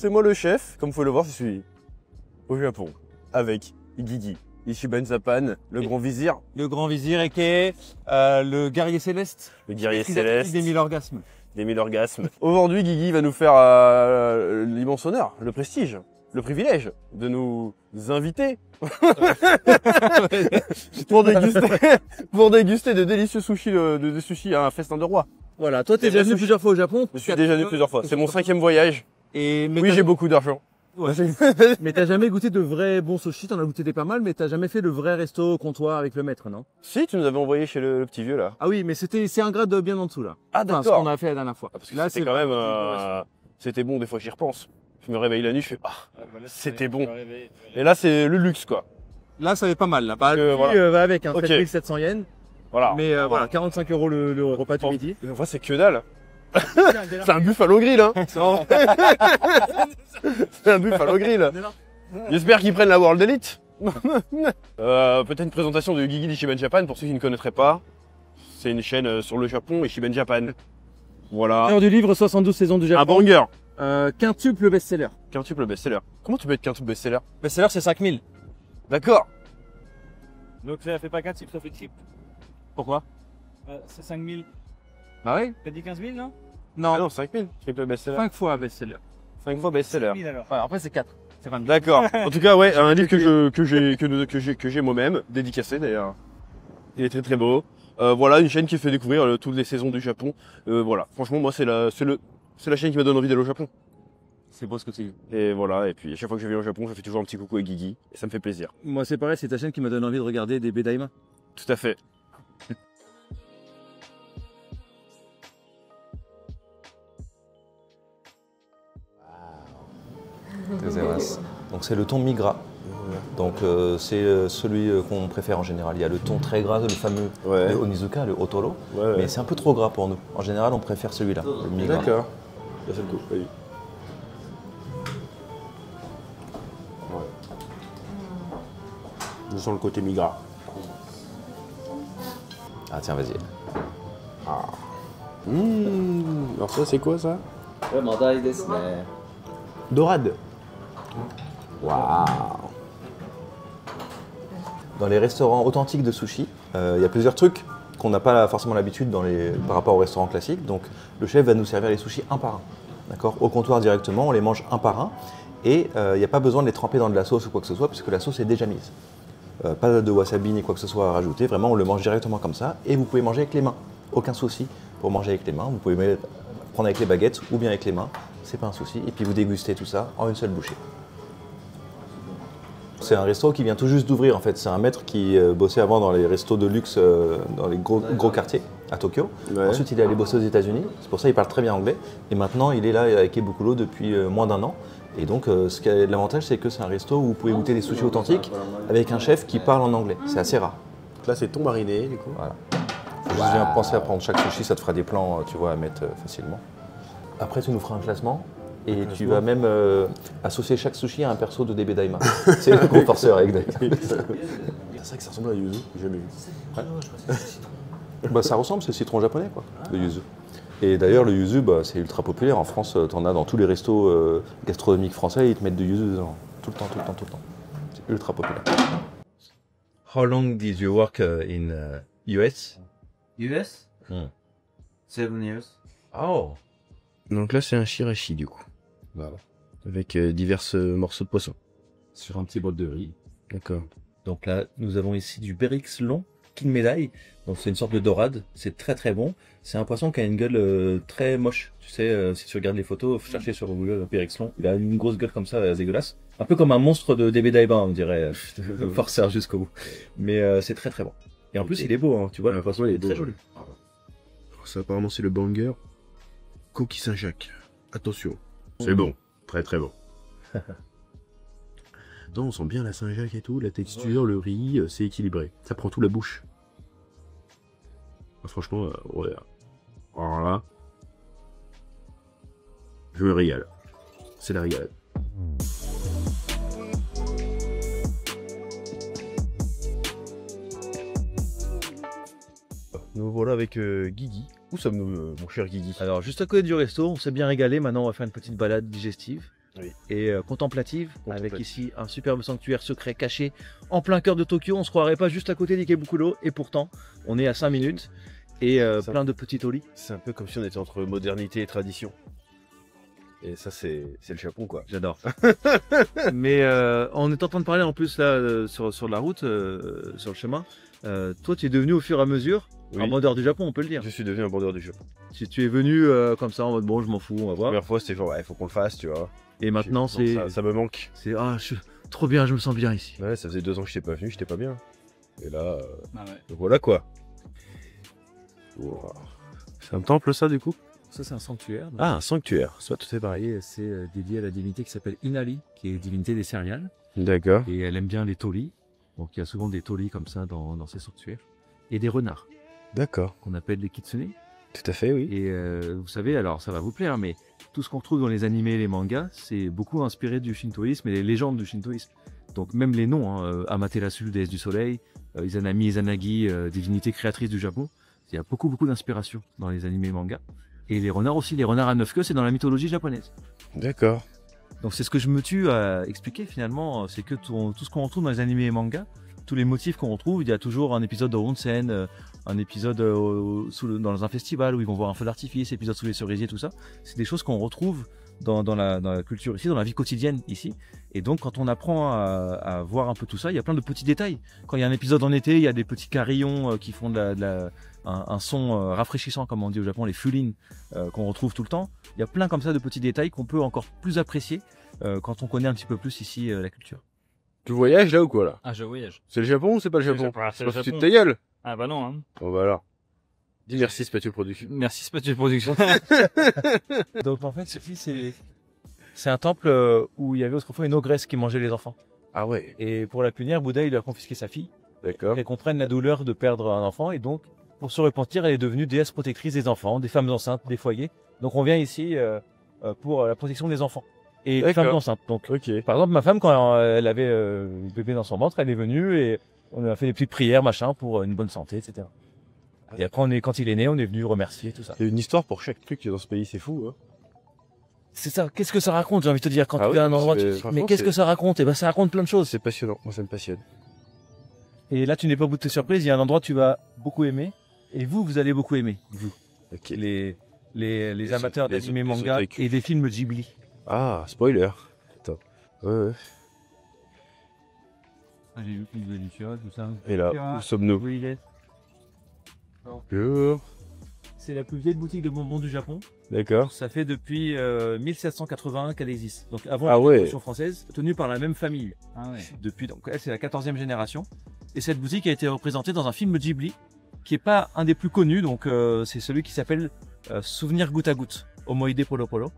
c'est moi le chef. Comme vous pouvez le voir, je suis au Japon avec Guigui, Ichiban Japan, le grand vizir. Le grand vizir et le guerrier céleste. Le guerrier céleste. Des 1000 orgasmes. Des 1000 orgasmes. Aujourd'hui, Guigui va nous faire l'immense honneur, le prestige, le privilège de nous inviter pour déguster de délicieux sushis, de sushis à un festin de roi. Voilà, toi t'es déjà venu plusieurs fois au Japon. Je suis déjà venu plusieurs fois. C'est mon 5e voyage. Mais oui, j'ai beaucoup d'argent. Ouais. Mais t'as jamais goûté de vrais bons sushis, t'en as goûté des pas mal, mais t'as jamais fait le vrai resto au comptoir avec le maître, non? Si, tu nous avais envoyé chez le petit vieux là. Ah oui, mais c'est un grade bien en dessous là. Ah d'accord. Enfin, ce qu'on a fait la dernière fois. Ah, parce que là, c'est quand même, c'était bon des fois j'y repense. Je me réveille la nuit, je fais c'était bon. Et là, c'est le luxe quoi. Là, ça va pas mal là. Bah, voilà. va avec, hein, Okay. 3700 yens. Voilà. Mais voilà, 45 € le repas du midi. En vrai, c'est que dalle. C'est un buffalo grill, hein. C'est un buffalo grill. J'espère qu'ils prennent la World Elite. Peut-être une présentation de Guigui d'Ichiban Japan pour ceux qui ne connaîtraient pas. C'est une chaîne sur le Japon, Ichiban Japan. Voilà. Auteur du livre 72 saisons du Japon. Un banger. Quintuple best-seller. Quintuple best-seller. Comment tu peux être quintuple best-seller? Best-seller, c'est 5000. D'accord. Donc ça fait pas 4 ça fait triple. Pourquoi? C'est 5000. Bah oui. T'as dit 15 000 non? Non. Ah non, 5000. Triple best-seller. 5 fois best-seller. 5 fois best-seller. 1000 alors. Ouais, après c'est 4. C'est 20 000. D'accord. En tout cas, ouais, un livre que j'ai moi-même, dédicacé d'ailleurs. Il est très très beau. Voilà, une chaîne qui fait découvrir toutes les saisons du Japon. Voilà. Franchement, moi, c'est la chaîne qui me donne envie d'aller au Japon. C'est beau ce que tu dis. Et voilà, et puis à chaque fois que je viens au Japon, je fais toujours un petit coucou à Guigui, et ça me fait plaisir. Moi c'est pareil, c'est ta chaîne qui me donne envie de regarder des Bedaima. Tout à fait. Donc c'est le thon Migra. Donc c'est celui qu'on préfère en général. Il y a le thon très gras, le fameux le Onizuka, le Otoro. Mais c'est un peu trop gras pour nous. En général, on préfère celui-là, le Migra. D'accord. Là, c'est le coup. Oui. Je sens le côté Migra. Ah tiens, vas-y. Ah. Alors ça, c'est quoi ça? Dorade. Waouh. Dans les restaurants authentiques de sushi, il y a plusieurs trucs qu'on n'a pas forcément l'habitude par rapport aux restaurants classiques. Donc le chef va nous servir les sushis un par un. D'accord? Au comptoir directement, on les mange un par un. Et il n'y a pas besoin de les tremper dans de la sauce ou quoi que ce soit, puisque la sauce est déjà mise. Pas de wasabi ni quoi que ce soit à rajouter, vraiment on le mange directement comme ça. Et vous pouvez manger avec les mains, aucun souci pour manger avec les mains. Vous pouvez prendre avec les baguettes ou bien avec les mains, c'est pas un souci. Et puis vous dégustez tout ça en une seule bouchée. C'est un resto qui vient tout juste d'ouvrir en fait. C'est un maître qui bossait avant dans les restos de luxe dans les gros quartiers à Tokyo. Ouais. Ensuite il est allé bosser aux États-Unis, c'est pour ça qu'il parle très bien anglais. Et maintenant il est là avec Ebukuro depuis moins d'un an. Et donc l'avantage c'est que c'est un resto où vous pouvez goûter des sushis authentiques avec un chef qui parle en anglais. C'est assez rare. Là c'est thon mariné du coup. Voilà. Faut juste bien penser à prendre chaque sushi, ça te fera des plans tu vois, à mettre facilement. Après tu nous feras un classement. Et tu vas même associer chaque sushi à un perso de DB Daima. C'est le gros forceur avec Daima. C'est vrai que ça ressemble à yuzu, j'ai jamais vu. Ouais. Bah, ça ressemble, c'est le citron japonais quoi, le yuzu. Et d'ailleurs le yuzu, bah, c'est ultra populaire. En France, t'en as dans tous les restos gastronomiques français, ils te mettent du yuzu dedans. Tout le temps. C'est ultra populaire. How long did you work in US? US? 7 years. Oh. Donc là, c'est un shirashi du coup. Voilà. Avec divers morceaux de poisson. Sur un petit bol de riz. D'accord. Donc là, nous avons ici du Berix long, king médaille. Donc c'est une sorte de dorade. C'est très très bon. C'est un poisson qui a une gueule très moche. Tu sais, si tu regardes les photos, faut chercher sur Google Berix long. Il a une grosse gueule comme ça, dégueulasse. Un peu comme un monstre de DB Daiba, on dirait. Forceur jusqu'au bout. Mais c'est très très bon. Et en plus, il est beau, hein. Tu vois, le poisson il est très joli. Ça apparemment c'est le banger. Coquille Saint-Jacques. Attention. C'est bon. Très très bon. Non, on sent bien la Saint-Jacques et tout, la texture, le riz, c'est équilibré. Ça prend tout la bouche. Franchement, ouais. Alors là, je me régale. C'est la régalade. Nous voilà avec Guigui. Où sommes-nous, mon cher Guigui? Alors, juste à côté du resto, on s'est bien régalé. Maintenant, on va faire une petite balade digestive. Oui. et contemplative, avec Contemplative. ici un superbe sanctuaire secret caché en plein cœur de Tokyo. On se croirait pas juste à côté d'Ikebukuro, et pourtant on est à 5 minutes et Ça. plein de petits tolis. C'est un peu comme si on était entre modernité et tradition. Et ça, c'est le Japon, quoi. J'adore. Mais on est en train de parler en plus là sur la route, sur le chemin. Toi, tu es devenu au fur et à mesure Oui. un vendeur du Japon, on peut le dire. Je suis devenu un vendeur du Japon. Tu es venu comme ça en mode bon, je m'en fous, on va La voir. première fois, c'était genre, ouais, faut qu'on le fasse, tu vois. Et maintenant, Donc, c'est ça me manque. trop bien, je me sens bien ici. Ouais, ça faisait 2 ans que je n'étais pas venu, j'étais pas bien. Et là, Ah ouais. donc voilà quoi. Wow. C'est un temple, ça, du coup? Ça, c'est un sanctuaire. donc, Ah, un sanctuaire. C'est pas tout est pareil. et c'est dédié à la divinité qui s'appelle Inari, qui est divinité des céréales. D'accord. Et elle aime bien les tolis. Donc il y a souvent des tolis comme ça dans ces sanctuaires. Et des renards, D'accord. qu'on appelle les kitsune. Tout à fait, oui. Et vous savez, alors ça va vous plaire, mais tout ce qu'on retrouve dans les animés et les mangas, c'est beaucoup inspiré du shintoïsme et des légendes du shintoïsme. Donc même les noms, hein, Amaterasu, déesse du soleil, Izanami, Izanagi, divinité créatrice du Japon, il y a beaucoup d'inspiration dans les animés et mangas. Et les renards aussi, les renards à 9 queues, c'est dans la mythologie japonaise. D'accord. Donc c'est ce que je me tue à expliquer finalement, c'est que tout ce qu'on retrouve dans les animés et mangas, tous les motifs qu'on retrouve, il y a toujours un épisode de onsen, un épisode dans un festival où ils vont voir un feu d'artifice, épisode sous les cerisiers, tout ça. C'est des choses qu'on retrouve dans la culture ici, dans la vie quotidienne ici. Et donc quand on apprend à voir un peu tout ça, il y a plein de petits détails. Quand il y a un épisode en été, il y a des petits carillons qui font un son rafraîchissant, comme on dit au Japon, les fulines qu'on retrouve tout le temps. Il y a plein comme ça de petits détails qu'on peut encore plus apprécier quand on connaît un petit peu plus ici la culture. Tu voyages là ou quoi là? Ah, je voyage. C'est le Japon ou c'est pas le C'est le Japon? Japon, c'est Pas le foutu de Japon. ta gueule. Ah bah non, hein. Bon bah alors. Dis merci Spatule Production. Merci Spatule Production. Donc en fait, c'est un temple où il y avait autrefois une ogresse qui mangeait les enfants. Ah ouais. Et pour la punir, Bouddha il lui a confisqué sa fille. D'accord. Elle comprenne la douleur de perdre un enfant et donc pour se repentir, elle est devenue déesse protectrice des enfants, des femmes enceintes, des foyers. Donc on vient ici pour la protection des enfants et des D'accord. femmes enceintes. Donc Ok. par exemple, ma femme quand elle avait le bébé dans son ventre, elle est venue et on a fait des petites prières machin pour une bonne santé, etc. Et après, quand il est né, on est venu remercier tout ça. Il y a une histoire pour chaque truc qui est dans ce pays, c'est fou. Hein. C'est ça. Qu'est-ce que ça raconte, j'ai envie de te dire, quand Ah tu oui, vas à un endroit, tu te dis, franchement, mais qu'est-ce c'est- que ça raconte? Eh ben, ça raconte plein de choses. C'est passionnant. Moi, ça me passionne. Et là, tu n'es pas au bout de tes surprises. Il y a un endroit que tu vas beaucoup aimer. Et vous allez beaucoup aimer. Vous. Ok. Les amateurs les d'anime autres manga avec- et des films Ghibli. Ah, spoiler. Attends. Ouais. Ah, j'ai vu qu'il faisait du chiotte, tout ça. Et là, où sommes-nous? Oui, il est. Bonjour. C'est la plus vieille boutique de bonbons du Japon. D'accord. Ça fait depuis 1781 qu'elle existe. Donc avant Ah la ouais. Révolution française, tenue par la même famille. Ah ouais. Depuis, donc elle, c'est la 14e génération. Et cette boutique a été représentée dans un film Ghibli, qui est pas un des plus connus, donc c'est celui qui s'appelle Souvenir goutte à goutte, Omoide Polo Polo,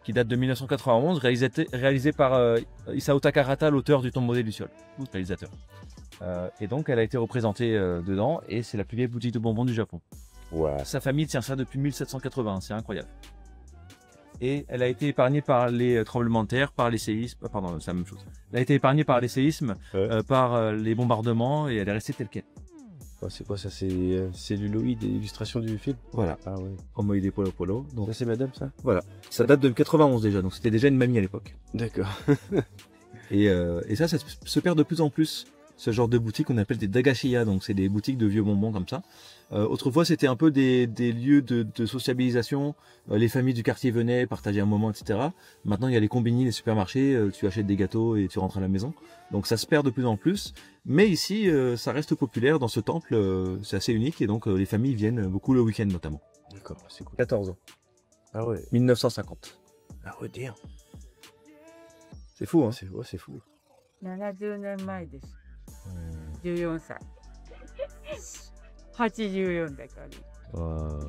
qui date de 1991, réalisé par Isao Takahata, l'auteur du Tombeau des Lucioles, réalisateur. Et donc elle a été représentée dedans, et c'est la plus vieille boutique de bonbons du Japon. Ouais. Sa famille tient ça depuis 1780, c'est incroyable. Et elle a été épargnée par les tremblements de terre, par les séismes, pardon, c'est la même chose. Elle a été épargnée par les séismes, Ouais. par les bombardements, et elle est restée telle quelle. C'est quoi ça? C'est celluloïd et illustration du film? Voilà. Ah ouais. Omoide Polo Polo. Donc, Ça, c'est madame, ça? ça date de 91 déjà, donc c'était déjà une mamie à l'époque. D'accord. Et ça se perd de plus en plus. Ce genre de boutique, on appelle des dagashiya, donc c'est des boutiques de vieux bonbons comme ça. Autrefois, c'était un peu des lieux de sociabilisation. Les familles du quartier venaient partager un moment, etc. Maintenant, il y a les combini, les supermarchés. Tu achètes des gâteaux et tu rentres à la maison. Donc ça se perd de plus en plus. Mais ici, ça reste populaire dans ce temple. C'est assez unique et donc les familles viennent beaucoup le week-end notamment. D'accord, c'est cool. 14 ans. Ah ouais. 1950. Ah ouais, dire. C'est fou, hein. C'est fou. 70年前です。14歳。84だから。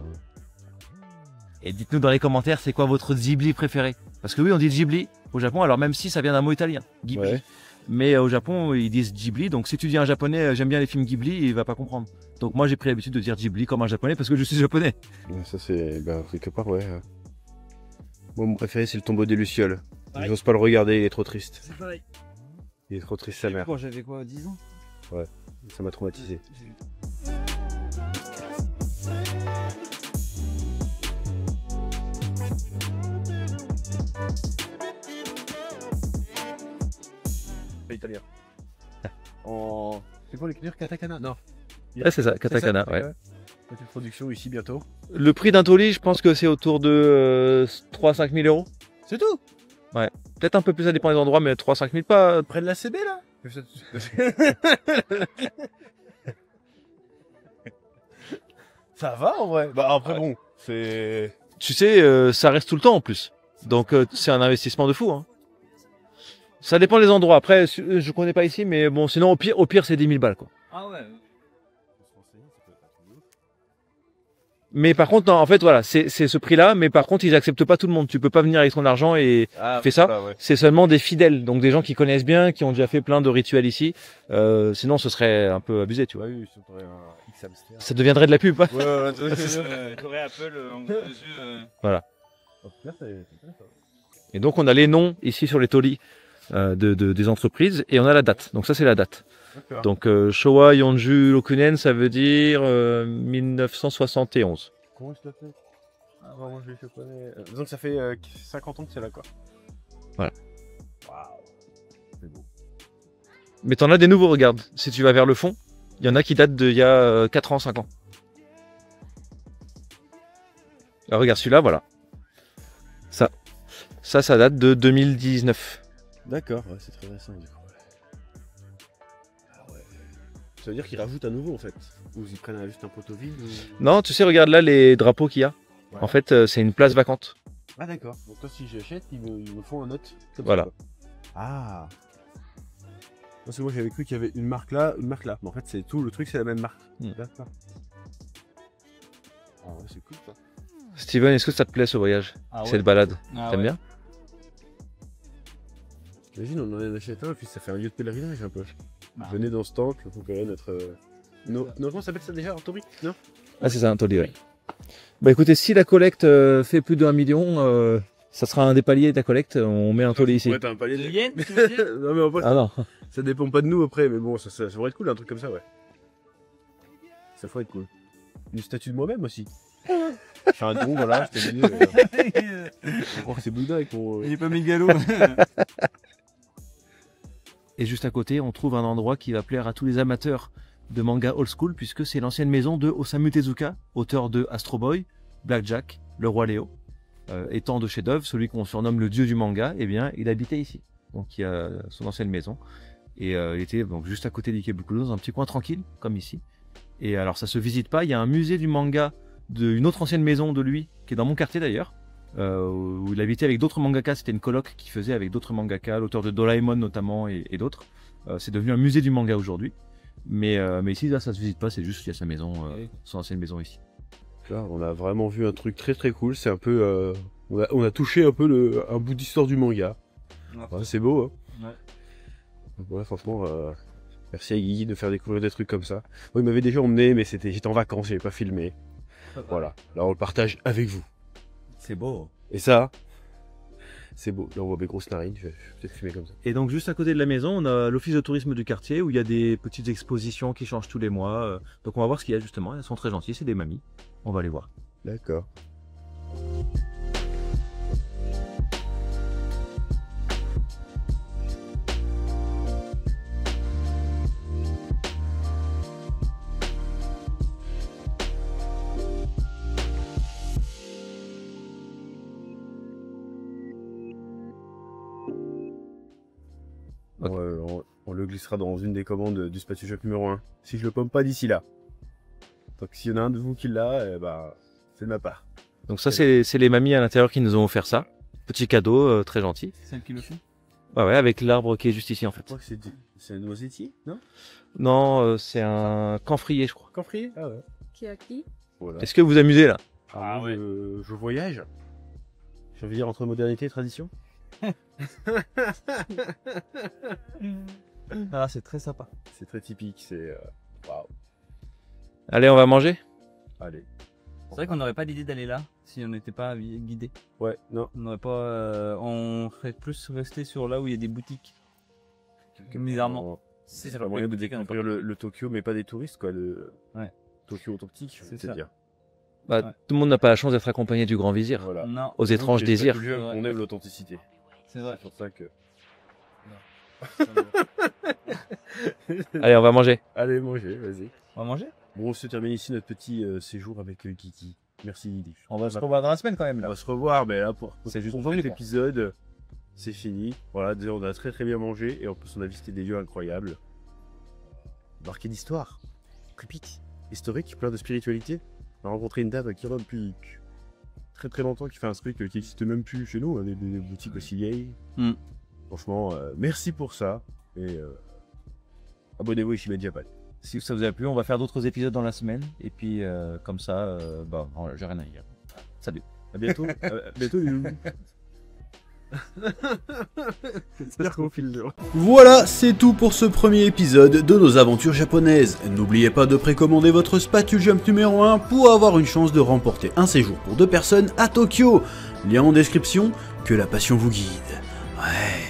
Et dites-nous dans les commentaires, c'est quoi votre Ghibli préféré? Parce que oui, on dit Ghibli au Japon, alors même si ça vient d'un mot italien, Ghibli. Ouais. Mais au Japon, ils disent Ghibli. Donc si tu dis à un japonais, j'aime bien les films Ghibli, il va pas comprendre. Donc moi, j'ai pris l'habitude de dire Ghibli comme un japonais parce que je suis japonais. Ça, c'est. Bah, quelque part, ouais. Moi, mon préféré, c'est le tombeau des Lucioles. J'ose pas le regarder, il est trop triste. C'est pareil. Il est trop triste, sa mère. Quand j'avais quoi, 10 ans? Ça m'a traumatisé. c'est italien. En... C'est quoi l'écriture? Katakana? Non. Ouais, c'est ça, katakana, ouais. Petite production ici bientôt. Le prix d'un toli, je pense que c'est autour de 3-5 000 euros. C'est tout? Peut-être un peu plus, ça dépend des endroits, mais 3-5 000 pas. Près de la CB là? Ça va en vrai. Bah après bon, c'est... Tu sais, ça reste tout le temps en plus. Donc c'est un investissement de fou. Hein. Ça dépend des endroits. Après, je connais pas ici, mais bon, sinon au pire c'est 10 000 balles quoi. Ah ouais. Mais par contre, non, en fait, voilà, c'est ce prix-là. Mais par contre, ils acceptent pas tout le monde. Tu peux pas venir avec ton argent et fais ça. Voilà, ouais. C'est seulement des fidèles, donc des gens qui connaissent bien, qui ont déjà fait plein de rituels ici. Sinon, ce serait un peu abusé, tu vois. Oui, si on aurait un X hamster. Ça deviendrait de la pub. Hein. T'aurais Apple en dessus. Voilà. Et donc, on a les noms ici sur les tolis des entreprises et on a la date. Donc ça, c'est la date. D'accord. Donc Showa Yonju Rokunen, ça veut dire 1971. Comment je l'appelle? Ah bon, je connais. Donc ça fait 50 ans que c'est là quoi. Voilà. Waouh. C'est beau. Mais t'en as des nouveaux, regarde. Si tu vas vers le fond, il y en a qui datent d'il y a 4 ans, 5 ans. Alors regarde celui-là, voilà. Ça date de 2019. D'accord, ouais, c'est très récent du coup. Ah ouais. Ça veut dire qu'ils rajoutent à nouveau en fait. Ou ils prennent juste un poteau vide ou... Non, tu sais, regarde là les drapeaux qu'il y a. Ouais. En fait, c'est une place vacante. Ah d'accord. Donc toi si j'achète, ils me font un note. Comme Voilà. ça, quoi. Ah. Parce que moi j'avais cru qu'il y avait une marque là, une marque là. Mais en fait c'est tout, le truc c'est la même marque. D'accord. Ah ouais, c'est cool ça. Steven, est-ce que ça te plaît ce voyage, cette balade? T'aimes bien? Imagine, on en achète un et puis ça fait un lieu de pèlerinage un peu. Bah. Venez dans ce temple, vous verrez notre... comment ça s'appelle ça déjà, Artori? Non? Ah, c'est ça, un toli, oui. Bah écoutez, si la collecte fait plus d'1 million, ça sera un des paliers de la collecte, on met un toli ici. Ouais, t'as un palier de... Yen, tu veux dire? Non mais en fait, Ah non. ça dépend pas de nous après, mais bon, ça pourrait être cool un truc comme ça, ouais. Ça pourrait être cool. Une statue de moi-même aussi. Je fais un don, voilà, je t'ai dit... Je crois que c'est Bouddha avec mon... Il est pas mégalo. Et juste à côté, on trouve un endroit qui va plaire à tous les amateurs de manga old school, puisque c'est l'ancienne maison de Osamu Tezuka, auteur de Astro Boy, Blackjack, Le Roi Léo. Étant de chef-d'œuvre, celui qu'on surnomme le dieu du manga, eh bien, il habitait ici. Donc il y a son ancienne maison. Et il était donc juste à côté d'Ikebukuro, dans un petit coin tranquille, comme ici. Et alors ça se visite pas, il y a un musée du manga d'une autre ancienne maison de lui, qui est dans mon quartier d'ailleurs, où il habitait avec d'autres mangakas. C'était une coloc qu'il faisait avec d'autres mangakas, l'auteur de Doraemon notamment et d'autres. C'est devenu un musée du manga aujourd'hui. Mais ici, là, ça se visite pas, c'est juste qu'il y a sa maison, son ancienne maison ici. Là, on a vraiment vu un truc très très cool, c'est un peu... on a touché un peu un bout d'histoire du manga. Ouais, c'est beau, hein. Ouais. Donc voilà, franchement, merci à Guigui de faire découvrir des trucs comme ça. Moi, il m'avait déjà emmené, mais j'étais en vacances, j'avais pas filmé. Voilà, là on le partage avec vous. C'est beau. Et ça, c'est beau. Là on voit mes grosses narines, je vais peut-être filmer comme ça. Et donc juste à côté de la maison, on a l'office de tourisme du quartier où il y a des petites expositions qui changent tous les mois. Donc on va voir ce qu'il y a justement. Elles sont très gentilles, c'est des mamies. On va aller voir. D'accord. Ok. On le glissera dans une des commandes du Spatu Shop numéro 1. Si je le pomme pas d'ici là. Donc s'il y en a un de vous qui l'a, c'est de ma part. Donc ça c'est les mamies à l'intérieur qui nous ont offert ça. Petit cadeau, très gentil. C'est elle qui le fait? Ouais, avec l'arbre qui est juste ici en Je fait. crois que c'est un noisetier, non? Non, c'est un camphrier je crois. Camphrier? Ah ouais. Qui a qui? Voilà. Est-ce que vous amusez là? Ah ouais. Je voyage. J'ai envie de dire entre modernité et tradition. Ah, c'est très sympa. C'est très typique, c'est... Waouh. Allez, on va manger? Allez. C'est vrai qu'on n'aurait pas l'idée d'aller là si on n'était pas guidé. Ouais, non. On n'aurait pas. On ferait plus rester sur là où il y a des boutiques. Que bizarrement. Si, ça va moyen de découvrir le Tokyo, mais pas des touristes, quoi. Ouais. Tokyo authentique, C'est c'est ça. dire. Bah, Ouais. tout le monde n'a pas la chance d'être accompagné du grand vizir. Voilà. Non, Aux étranges désirs. On aime l'authenticité. c'est vrai. C'est pour ça que... Allez, on va manger. Allez, manger, vas-y. On va manger? Bon, on se termine ici notre petit séjour avec Kiki. Merci Lily. On va se revoir dans la semaine quand même On là. va se revoir, mais là pour C'est juste cet épisode, c'est fini. Voilà, déjà, on a très très bien mangé et en plus on a visité des lieux incroyables. Marqué d'histoire, creepy, historique, plein de spiritualité. On a rencontré une dame qui est là depuis très très longtemps, qui fait un truc qui n'existe même plus chez nous, hein, des boutiques aussi vieilles. Mm. Franchement, merci pour ça et abonnez-vous à Ishimen Japan. Si ça vous a plu, on va faire d'autres épisodes dans la semaine. Et puis, comme ça, j'ai rien à dire. Salut. À bientôt. À bientôt. J'espère qu'on file le. Voilà, c'est tout pour ce premier épisode de nos aventures japonaises. N'oubliez pas de précommander votre Spatu Jump numéro 1 pour avoir une chance de remporter un séjour pour 2 personnes à Tokyo. Lien en description, que la passion vous guide. Ouais.